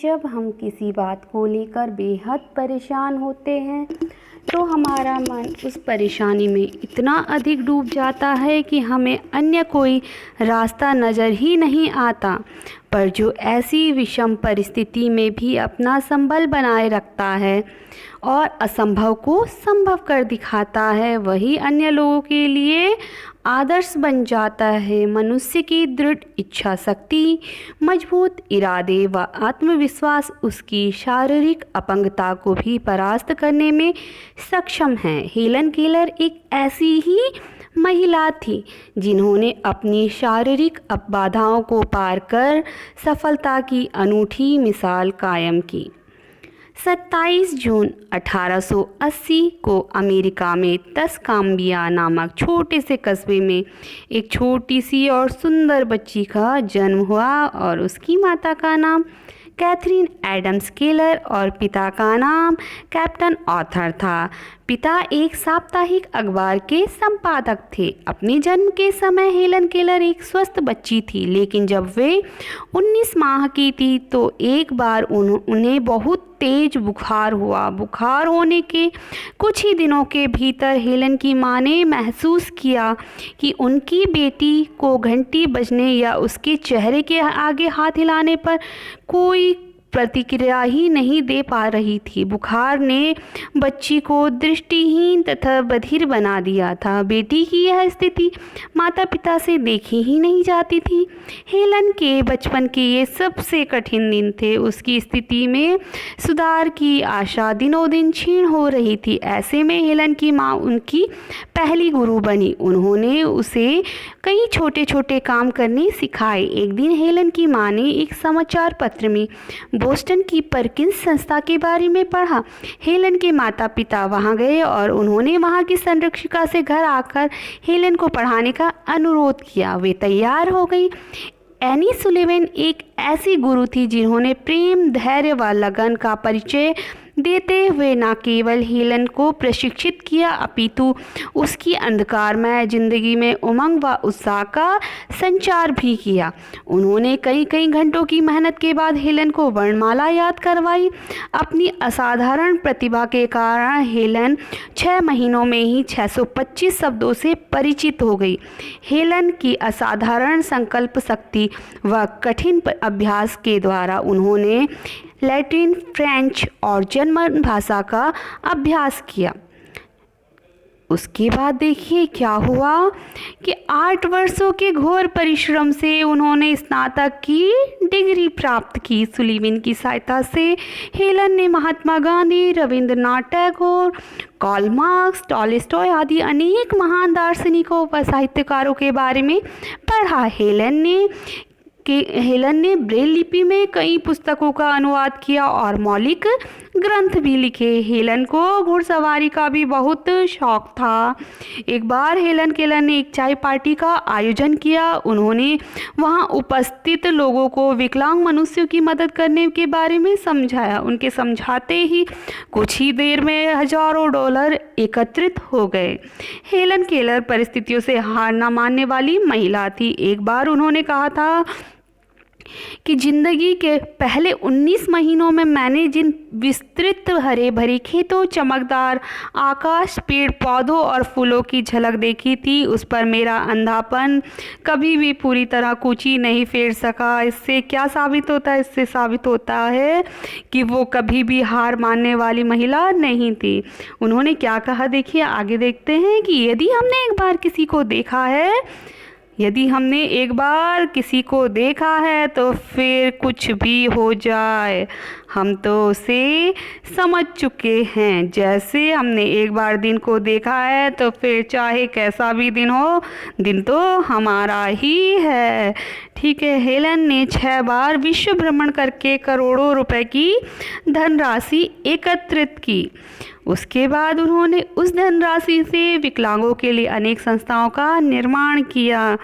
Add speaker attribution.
Speaker 1: जब हम किसी बात को लेकर बेहद परेशान होते हैं तो हमारा मन उस परेशानी में इतना अधिक डूब जाता है कि हमें अन्य कोई रास्ता नज़र ही नहीं आता। पर जो ऐसी विषम परिस्थिति में भी अपना संबल बनाए रखता है और असंभव को संभव कर दिखाता है, वही अन्य लोगों के लिए आदर्श बन जाता है। मनुष्य की दृढ़ इच्छा शक्ति, मजबूत इरादे व आत्मविश्वास उसकी शारीरिक अपंगता को भी परास्त करने में सक्षम है। हेलन केलर एक ऐसी ही महिला थी जिन्होंने अपनी शारीरिक बाधाओं को पार कर सफलता की अनूठी मिसाल कायम की। 27 जून 1880 को अमेरिका में तस्काम्बिया नामक छोटे से कस्बे में एक छोटी सी और सुंदर बच्ची का जन्म हुआ और उसकी माता का नाम कैथरीन एडम्स केलर और पिता का नाम कैप्टन आर्थर था। पिता एक साप्ताहिक अखबार के संपादक थे। अपने जन्म के समय हेलन केलर एक स्वस्थ बच्ची थी, लेकिन जब वे 19 माह की थी तो एक बार उन्हें बहुत तेज बुखार हुआ। बुखार होने के कुछ ही दिनों के भीतर हेलन की मां ने महसूस किया कि उनकी बेटी को घंटी बजने या उसके चेहरे के आगे हाथ हिलाने पर कोई प्रतिक्रिया ही नहीं दे पा रही थी। बुखार ने बच्ची को दृष्टिहीन तथा बधिर बना दिया था। बेटी की यह स्थिति माता पिता से देखी ही नहीं जाती थी। हेलन के बचपन के ये सबसे कठिन दिन थे। उसकी स्थिति में सुधार की आशा दिनों दिन क्षीण हो रही थी। ऐसे में हेलन की माँ उनकी पहली गुरु बनी। उन्होंने उसे कई छोटे छोटे काम करने सिखाए। एक दिन हेलन की माँ ने एक समाचार पत्र में बोस्टन की परकिंस संस्था के बारे में पढ़ा। हेलन के माता पिता वहां गए और उन्होंने वहां की संरक्षिका से घर आकर हेलन को पढ़ाने का अनुरोध किया। वे तैयार हो गई। एनी सुलिवन एक ऐसी गुरु थी जिन्होंने प्रेम, धैर्य व लगन का परिचय देते हुए न केवल हेलन को प्रशिक्षित किया अपितु उसकी अंधकारमय जिंदगी में उमंग व उत्साह का संचार भी किया। उन्होंने कई घंटों की मेहनत के बाद हेलन को वर्णमाला याद करवाई। अपनी असाधारण प्रतिभा के कारण हेलन 6 महीनों में ही 625 शब्दों से परिचित हो गई। हेलन की असाधारण संकल्प शक्ति व कठिन अभ्यास के द्वारा उन्होंने लैटिन, फ्रेंच और जर्मन भाषा का अभ्यास किया। उसके बाद देखिए क्या हुआ कि 8 वर्षों के घोर परिश्रम से उन्होंने स्नातक की डिग्री प्राप्त की। सुलिवन की सहायता से हेलन ने Mahatma Gandhi, Rabindranath Tagore, Karl Marx, Tolstoy आदि अनेक महान दार्शनिकों व साहित्यकारों के बारे में पढ़ा। हेलन ने ब्रेल लिपि में कई पुस्तकों का अनुवाद किया और मौलिक ग्रंथ भी लिखे। हेलन को घुड़सवारी का भी बहुत शौक था। एक बार हेलन केलर ने एक चाय पार्टी का आयोजन किया। उन्होंने वहां उपस्थित लोगों को विकलांग मनुष्यों की मदद करने के बारे में समझाया। उनके समझाते ही कुछ ही देर में हजारों डॉलर एकत्रित हो गए। हेलन केलर परिस्थितियों से हार न मानने वाली महिला थी। एक बार उन्होंने कहा था कि जिंदगी के पहले 19 महीनों में मैंने जिन विस्तृत हरे भरे खेतों, चमकदार आकाश, पेड़ पौधों और फूलों की झलक देखी थी, उस पर मेरा अंधापन कभी भी पूरी तरह कूची नहीं फेर सका। इससे क्या साबित होता है? इससे साबित होता है कि वो कभी भी हार मानने वाली महिला नहीं थी। उन्होंने क्या कहा देखिए, आगे देखते हैं कि यदि हमने एक बार किसी को देखा है तो फिर कुछ भी हो जाए हम तो उसे समझ चुके हैं। जैसे हमने एक बार दिन को देखा है तो फिर चाहे कैसा भी दिन हो, दिन तो हमारा ही है। ठीक है। हेलन ने 6 बार विश्व भ्रमण करके करोड़ों रुपए की धनराशि एकत्रित की। उसके बाद उन्होंने उस धनराशि से विकलांगों के लिए अनेक संस्थाओं का निर्माण किया।